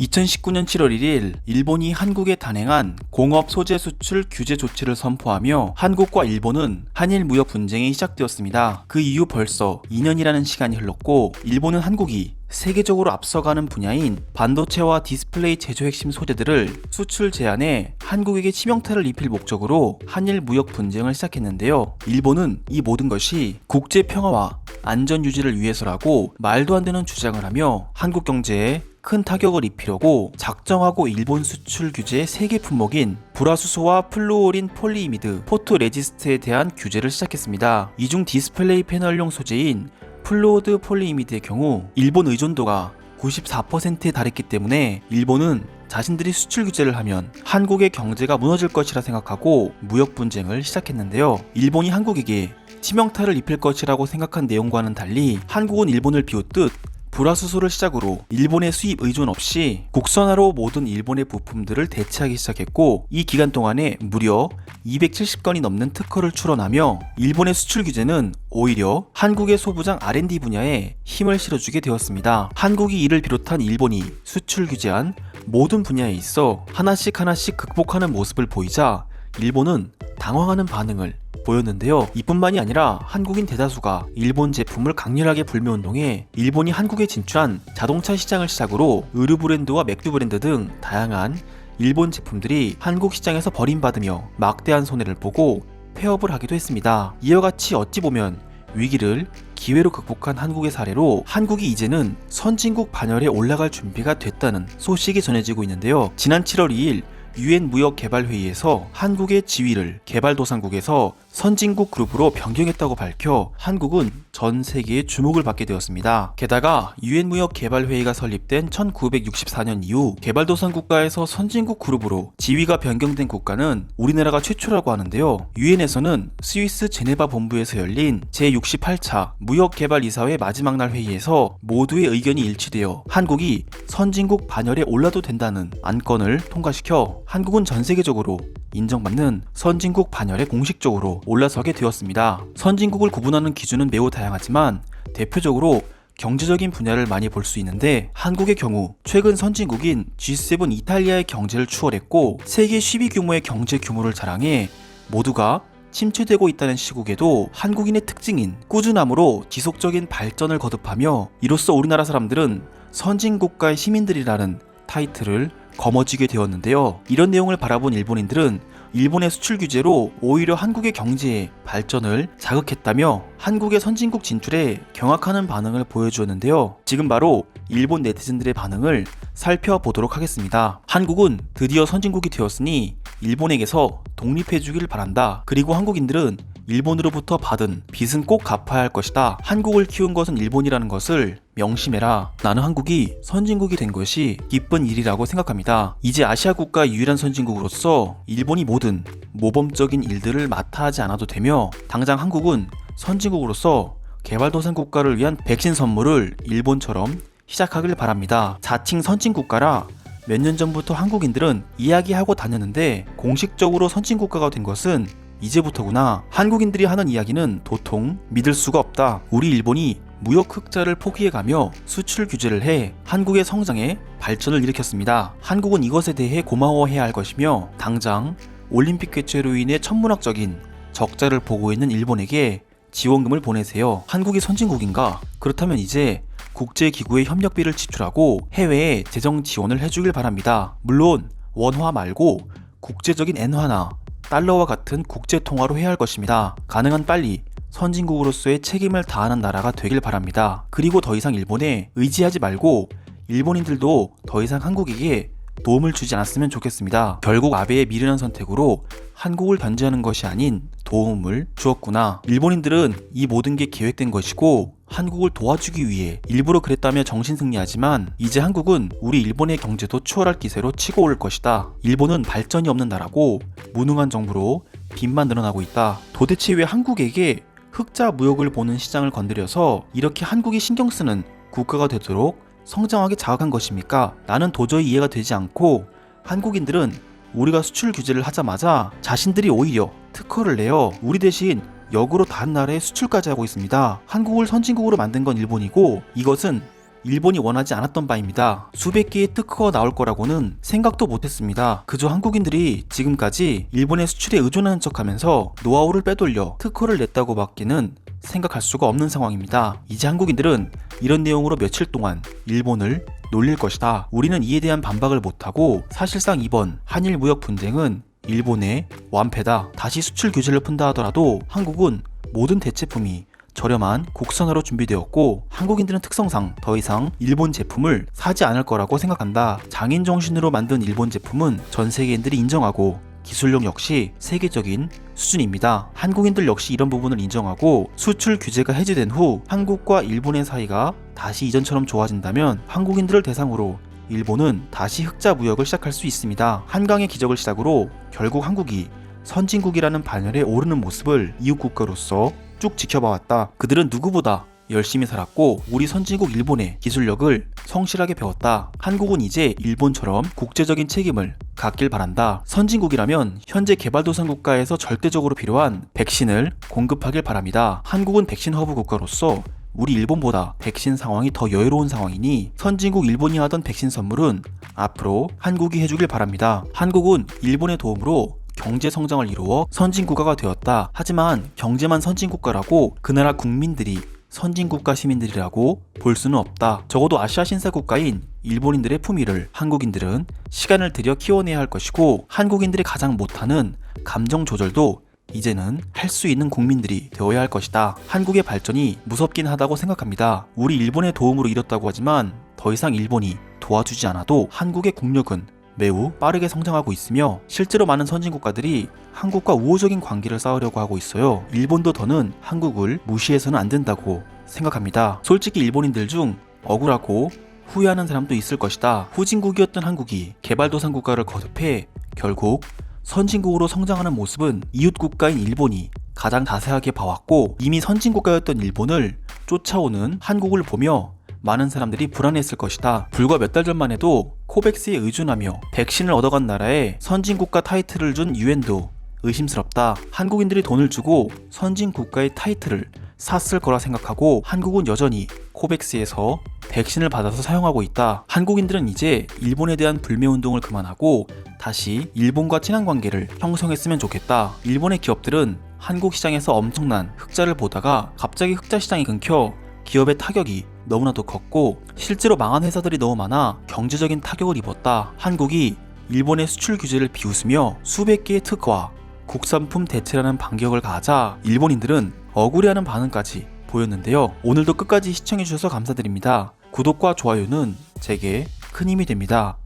2019년 7월 1일 일본이 한국에 단행한 공업 소재 수출 규제 조치를 선포하며 한국과 일본은 한일 무역 분쟁이 시작되었습니다. 그 이후 벌써 2년이라는 시간이 흘렀고 일본은 한국이 세계적으로 앞서가는 분야인 반도체와 디스플레이 제조 핵심 소재들을 수출 제한해 한국에게 치명타를 입힐 목적으로 한일 무역 분쟁을 시작했는데요. 일본은 이 모든 것이 국제 평화와 안전 유지를 위해서라고 말도 안 되는 주장을 하며 한국 경제에 큰 타격을 입히려고 작정하고 일본 수출 규제의 세계 품목인 불화수소와 플루오린 폴리이미드, 포토레지스트에 대한 규제를 시작했습니다. 이 중 디스플레이 패널용 소재인 플루오드 폴리이미드의 경우 일본 의존도가 94%에 달했기 때문에 일본은 자신들이 수출 규제를 하면 한국의 경제가 무너질 것이라 생각하고 무역 분쟁을 시작했는데요. 일본이 한국에게 치명타를 입힐 것이라고 생각한 내용과는 달리 한국은 일본을 비웃듯 불화수소를 시작으로 일본의 수입 의존 없이 국산화로 모든 일본의 부품들을 대체하기 시작했고, 이 기간 동안에 무려 270건이 넘는 특허를 출원하며 일본의 수출 규제는 오히려 한국의 소부장 R&D 분야에 힘을 실어주게 되었습니다. 한국이 이를 비롯한 일본이 수출 규제한 모든 분야에 있어 하나씩 극복하는 모습을 보이자 일본은 당황하는 반응을 보였는데요. 이뿐만이 아니라 한국인 대다수가 일본 제품을 강렬하게 불매운동해 일본이 한국에 진출한 자동차 시장을 시작으로 의류 브랜드와 맥주 브랜드 등 다양한 일본 제품들이 한국 시장에서 버림받으며 막대한 손해를 보고 폐업을 하기도 했습니다. 이와 같이 어찌 보면 위기를 기회로 극복한 한국의 사례로 한국이 이제는 선진국 반열에 올라갈 준비가 됐다는 소식이 전해지고 있는데요. 지난 7월 2일 UN 무역개발회의에서 한국의 지위를 개발도상국에서 선진국 그룹으로 변경했다고 밝혀 한국은 전 세계의 주목을 받게 되었습니다. 게다가 UN 무역개발회의가 설립된 1964년 이후 개발도상 국가에서 선진국 그룹으로 지위가 변경된 국가는 우리나라가 최초라고 하는데요. UN에서는 스위스 제네바 본부에서 열린 제68차 무역개발이사회 마지막 날 회의에서 모두의 의견이 일치되어 한국이 선진국 반열에 올라도 된다는 안건을 통과시켜 한국은 전 세계적으로 인정받는 선진국 반열에 공식적으로 올라서게 되었습니다. 선진국을 구분하는 기준은 매우 다양하지만 대표적으로 경제적인 분야를 많이 볼 수 있는데, 한국의 경우 최근 선진국인 G7 이탈리아의 경제를 추월했고 세계 10위 규모의 경제 규모를 자랑해 모두가 침체되고 있다는 시국에도 한국인의 특징인 꾸준함으로 지속적인 발전을 거듭하며 이로써 우리나라 사람들은 선진국가의 시민들이라는 타이틀을 거머쥐게 되었는데요. 이런 내용을 바라본 일본인들은 일본의 수출 규제로 오히려 한국의 경제의 발전을 자극했다며 한국의 선진국 진출에 경악하는 반응을 보여주었는데요. 지금 바로 일본 네티즌들의 반응을 살펴보도록 하겠습니다. 한국은 드디어 선진국이 되었으니 일본에게서 독립해주길 바란다. 그리고 한국인들은 일본으로부터 받은 빚은 꼭 갚아야 할 것이다. 한국을 키운 것은 일본이라는 것을 명심해라. 나는 한국이 선진국이 된 것이 기쁜 일이라고 생각합니다. 이제 아시아 국가 유일한 선진국으로서 일본이 모든 모범적인 일들을 맡아 하지 않아도 되며, 당장 한국은 선진국으로서 개발도상 국가를 위한 백신 선물을 일본처럼 시작하길 바랍니다. 자칭 선진국가라 몇 년 전부터 한국인들은 이야기하고 다녔는데 공식적으로 선진국가가 된 것은 이제부터구나. 한국인들이 하는 이야기는 도통 믿을 수가 없다. 우리 일본이 무역 흑자를 포기해가며 수출 규제를 해 한국의 성장에 발전을 일으켰습니다. 한국은 이것에 대해 고마워해야 할 것이며, 당장 올림픽 개최로 인해 천문학적인 적자를 보고 있는 일본에게 지원금을 보내세요. 한국이 선진국인가? 그렇다면 이제 국제기구에 협력비를 지출하고 해외에 재정 지원을 해주길 바랍니다. 물론 원화 말고 국제적인 엔화나 달러와 같은 국제통화로 해야 할 것입니다. 가능한 빨리 선진국으로서의 책임을 다하는 나라가 되길 바랍니다. 그리고 더 이상 일본에 의지하지 말고 일본인들도 더 이상 한국에게 도움을 주지 않았으면 좋겠습니다. 결국 아베의 미련한 선택으로 한국을 견제하는 것이 아닌 도움을 주었구나. 일본인들은 이 모든 게 계획된 것이고 한국을 도와주기 위해 일부러 그랬다며 정신승리하지만 이제 한국은 우리 일본의 경제도 추월할 기세로 치고 올 것이다. 일본은 발전이 없는 나라고 무능한 정부로 빚만 늘어나고 있다. 도대체 왜 한국에게 흑자 무역을 보는 시장을 건드려서 이렇게 한국이 신경 쓰는 국가가 되도록 성장하게 자극한 것입니까? 나는 도저히 이해가 되지 않고, 한국인들은 우리가 수출 규제를 하자마자 자신들이 오히려 특허를 내어 우리 대신 역으로 다른 나라에 수출까지 하고 있습니다. 한국을 선진국으로 만든 건 일본이고 이것은 일본이 원하지 않았던 바입니다. 수백 개의 특허가 나올 거라고는 생각도 못했습니다. 그저 한국인들이 지금까지 일본의 수출에 의존하는 척하면서 노하우를 빼돌려 특허를 냈다고 밖에는 생각할 수가 없는 상황입니다. 이제 한국인들은 이런 내용으로 며칠 동안 일본을 놀릴 것이다. 우리는 이에 대한 반박을 못하고 사실상 이번 한일 무역 분쟁은 일본의 완패다. 다시 수출 규제를 푼다 하더라도 한국은 모든 대체품이 저렴한 국산화로 준비되었고 한국인들은 특성상 더 이상 일본 제품을 사지 않을 거라고 생각한다. 장인 정신으로 만든 일본 제품은 전 세계인들이 인정하고 기술력 역시 세계적인 수준입니다. 한국인들 역시 이런 부분을 인정하고 수출 규제가 해제된 후 한국과 일본의 사이가 다시 이전처럼 좋아진다면 한국인들을 대상으로 일본은 다시 흑자 무역을 시작할 수 있습니다. 한강의 기적을 시작으로 결국 한국이 선진국이라는 반열에 오르는 모습을 이웃 국가로서 쭉 지켜봐왔다. 그들은 누구보다 열심히 살았고 우리 선진국 일본의 기술력을 성실하게 배웠다. 한국은 이제 일본처럼 국제적인 책임을 갖길 바란다. 선진국이라면 현재 개발도상국가에서 절대적으로 필요한 백신을 공급하길 바랍니다. 한국은 백신 허브 국가로서 우리 일본보다 백신 상황이 더 여유로운 상황이니 선진국 일본이 하던 백신 선물은 앞으로 한국이 해주길 바랍니다. 한국은 일본의 도움으로 경제 성장을 이루어 선진국가가 되었다. 하지만 경제만 선진국가라고 그 나라 국민들이 선진국가 시민들이라고 볼 수는 없다. 적어도 아시아 신사국가인 일본인들의 품위를 한국인들은 시간을 들여 키워내야 할 것이고 한국인들이 가장 못하는 감정 조절도 이제는 할 수 있는 국민들이 되어야 할 것이다. 한국의 발전이 무섭긴 하다고 생각합니다. 우리 일본의 도움으로 이뤘다고 하지만 더 이상 일본이 도와주지 않아도 한국의 국력은 매우 빠르게 성장하고 있으며 실제로 많은 선진국가들이 한국과 우호적인 관계를 쌓으려고 하고 있어요. 일본도 더는 한국을 무시해서는 안 된다고 생각합니다. 솔직히 일본인들 중 억울하고 후회하는 사람도 있을 것이다. 후진국이었던 한국이 개발도상 국가를 거듭해 결국 선진국으로 성장하는 모습은 이웃 국가인 일본이 가장 자세하게 봐왔고 이미 선진국가였던 일본을 쫓아오는 한국을 보며 많은 사람들이 불안했을 것이다. 불과 몇 달 전만 해도 코백스에 의존하며 백신을 얻어간 나라에 선진국가 타이틀을 준 유엔도 의심스럽다. 한국인들이 돈을 주고 선진국가의 타이틀을 샀을 거라 생각하고 한국은 여전히 코백스에서 백신을 받아서 사용하고 있다. 한국인들은 이제 일본에 대한 불매운동을 그만하고 다시 일본과 친한 관계를 형성했으면 좋겠다. 일본의 기업들은 한국 시장에서 엄청난 흑자를 보다가 갑자기 흑자 시장이 끊겨 기업의 타격이 너무나도 컸고 실제로 망한 회사들이 너무 많아 경제적인 타격을 입었다. 한국이 일본의 수출 규제를 비웃으며 수백 개의 특허와 국산품 대체라는 반격을 가하자 일본인들은 억울해하는 반응까지 보였는데요. 오늘도 끝까지 시청해주셔서 감사드립니다. 구독과 좋아요는 제게 큰 힘이 됩니다.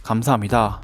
감사합니다.